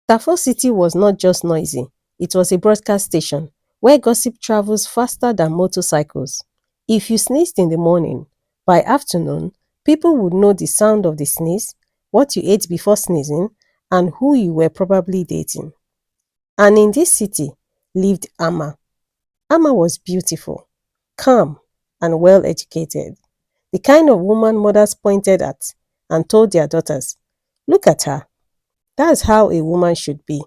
Tafo City was not just noisy, it was a broadcast station where gossip travels faster than motorcycles. If you sneezed in the morning, by afternoon, people would know the sound of the sneeze, what you ate before sneezing, and who you were probably dating. And in this city lived Amma. Amma was beautiful, calm, and well educated. The kind of woman mothers pointed at and told their daughters, "Look at her, that's how a woman should be."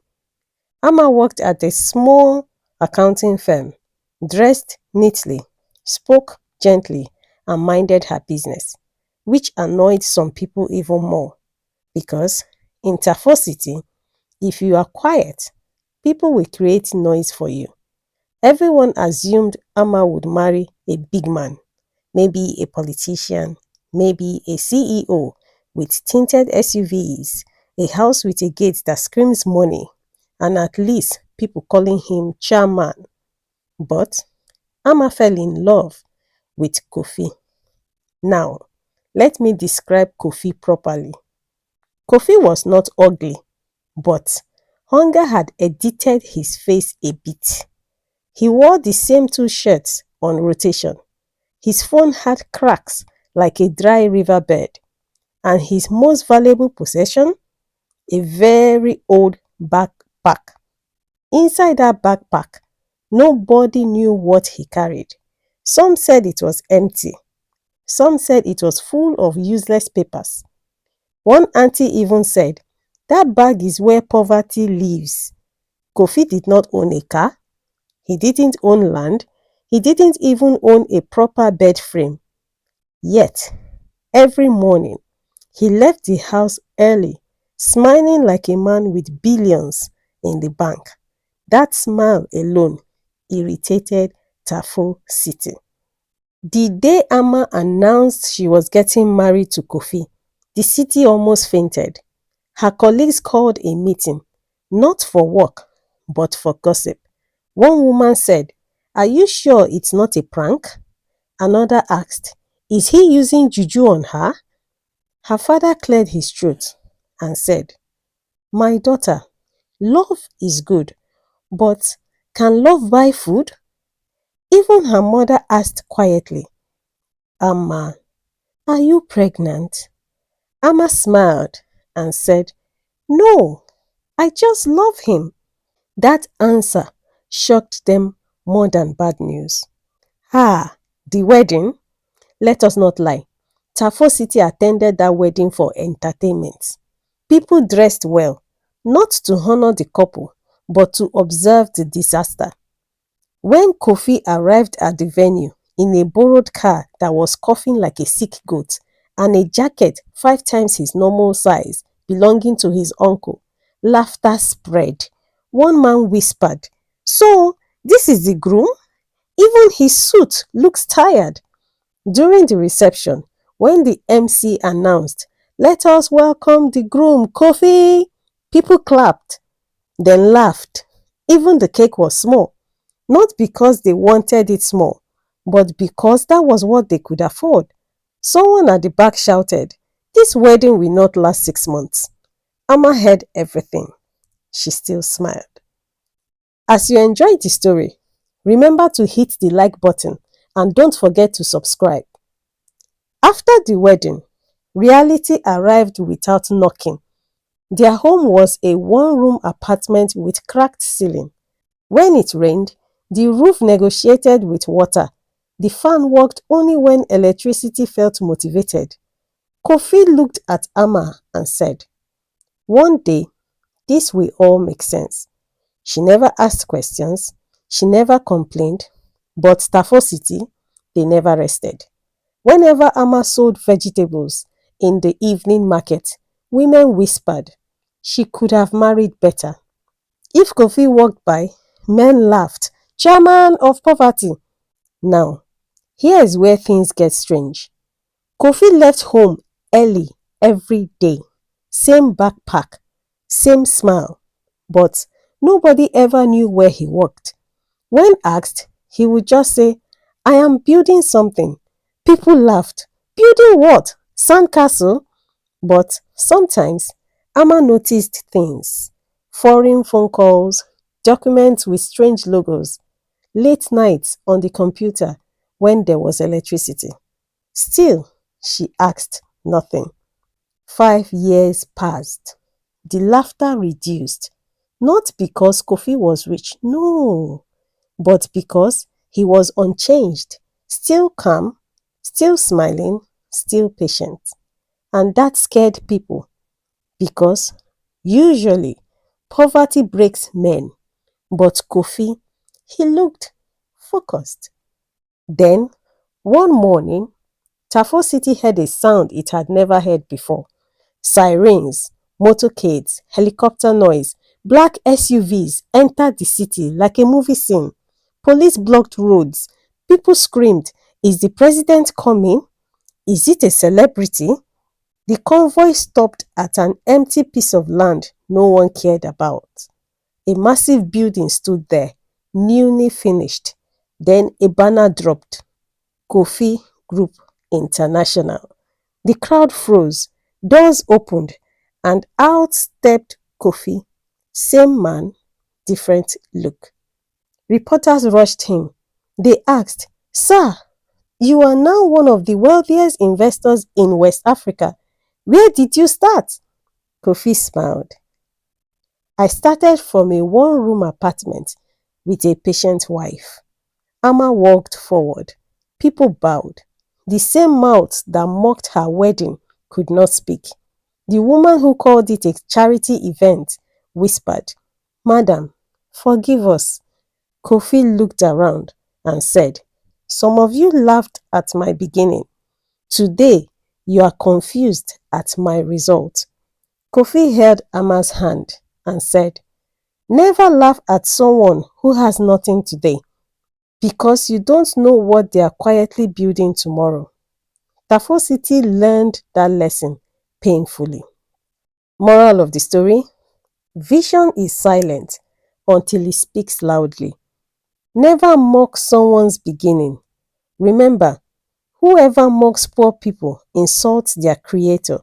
Amma worked at a small accounting firm, dressed neatly, spoke gently, and minded her business, which annoyed some people even more because in Tafo City, if you are quiet, people will create noise for you. Everyone assumed Amma would marry a big man, maybe a politician, maybe a CEO with tinted SUVs, a house with a gate that screams money, and at least people calling him chairman. But Amma fell in love with Kofi. Now, let me describe Kofi properly. Kofi was not ugly, but hunger had edited his face a bit. He wore the same two shirts on rotation. His phone had cracks like a dry riverbed, and his most valuable possession, a very old backpack. Inside that backpack, nobody knew what he carried. Some said it was empty. Some said it was full of useless papers. One auntie even said, "That bag is where poverty lives." Kofi did not own a car. He didn't own land. He didn't even own a proper bed frame. Yet, every morning, he left the house early, smiling like a man with billions in the bank. That smile alone irritated Tafo City. The day Amma announced she was getting married to Kofi, the city almost fainted. Her colleagues called a meeting, not for work, but for gossip. One woman said, "Are you sure it's not a prank?" Another asked, "Is he using juju on her?" Her father cleared his throat and said, "My daughter, love is good, but can love buy food?" Even her mother asked quietly, "Amma, are you pregnant?" Amma smiled and said, "No, I just love him." That answer shocked them more than bad news. The wedding? Let us not lie. Tafo City attended that wedding for entertainment. People dressed well, not to honor the couple, but to observe the disaster. When Kofi arrived at the venue in a borrowed car that was coughing like a sick goat and a jacket 5 times his normal size belonging to his uncle, laughter spread. One man whispered, "So, this is the groom? Even his suit looks tired." During the reception, when the MC announced, "Let us welcome the groom, Kofi," people clapped, then laughed. Even the cake was small. Not because they wanted it small, but because that was what they could afford. Someone at the back shouted, "This wedding will not last 6 months." Amma heard everything. She still smiled. As you enjoyed the story, remember to hit the like button and don't forget to subscribe. After the wedding, reality arrived without knocking. Their home was a one-room apartment with cracked ceiling. When it rained, the roof negotiated with water. The fan worked only when electricity felt motivated. Kofi looked at Amma and said, "One day, this will all make sense." She never asked questions. She never complained. But Tafo City, they never rested. Whenever Amma sold vegetables in the evening market, women whispered, "She could have married better." If Kofi walked by, men laughed, "Chairman of poverty." Now, here is where things get strange. Kofi left home early every day. Same backpack, same smile. But nobody ever knew where he worked. When asked, he would just say, "I am building something." People laughed. "Building what? Sandcastle?" But sometimes, Amma noticed things. foreign phone calls, documents with strange logos, late nights on the computer when there was electricity. Still, she asked nothing. 5 years passed. The laughter reduced, not because Kofi was rich, no, but because he was unchanged, still calm, still smiling, still patient. And that scared people because usually poverty breaks men, but Kofi, he looked focused. Then, one morning, Tafo City heard a sound it had never heard before. Sirens, motorcades, helicopter noise, black SUVs entered the city like a movie scene. Police blocked roads. People screamed, "Is the president coming? Is it a celebrity?" The convoy stopped at an empty piece of land no one cared about. A massive building stood there, newly finished. Then a banner dropped. Kofi Group International. The crowd froze, doors opened, and out stepped Kofi. Same man, different look. Reporters rushed him. They asked, "Sir, you are now one of the wealthiest investors in West Africa. Where did you start?" Kofi smiled. "I started from a one-room apartment with a patient wife." Amma walked forward. People bowed. The same mouth that mocked her wedding could not speak. The woman who called it a charity event whispered, "Madam, forgive us." Kofi looked around and said, "Some of you laughed at my beginning. Today, you are confused at my result." Kofi held Amma's hand and said, "Never laugh at someone who has nothing today, because you don't know what they are quietly building tomorrow." Tafo City learned that lesson painfully. Moral of the story: vision is silent until it speaks loudly. Never mock someone's beginning. Remember, whoever mocks poor people insults their creator.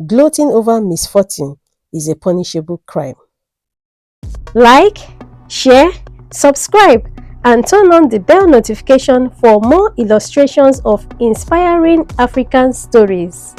Gloating over misfortune is a punishable crime. Like, share, subscribe, and turn on the bell notification for more illustrations of inspiring African stories.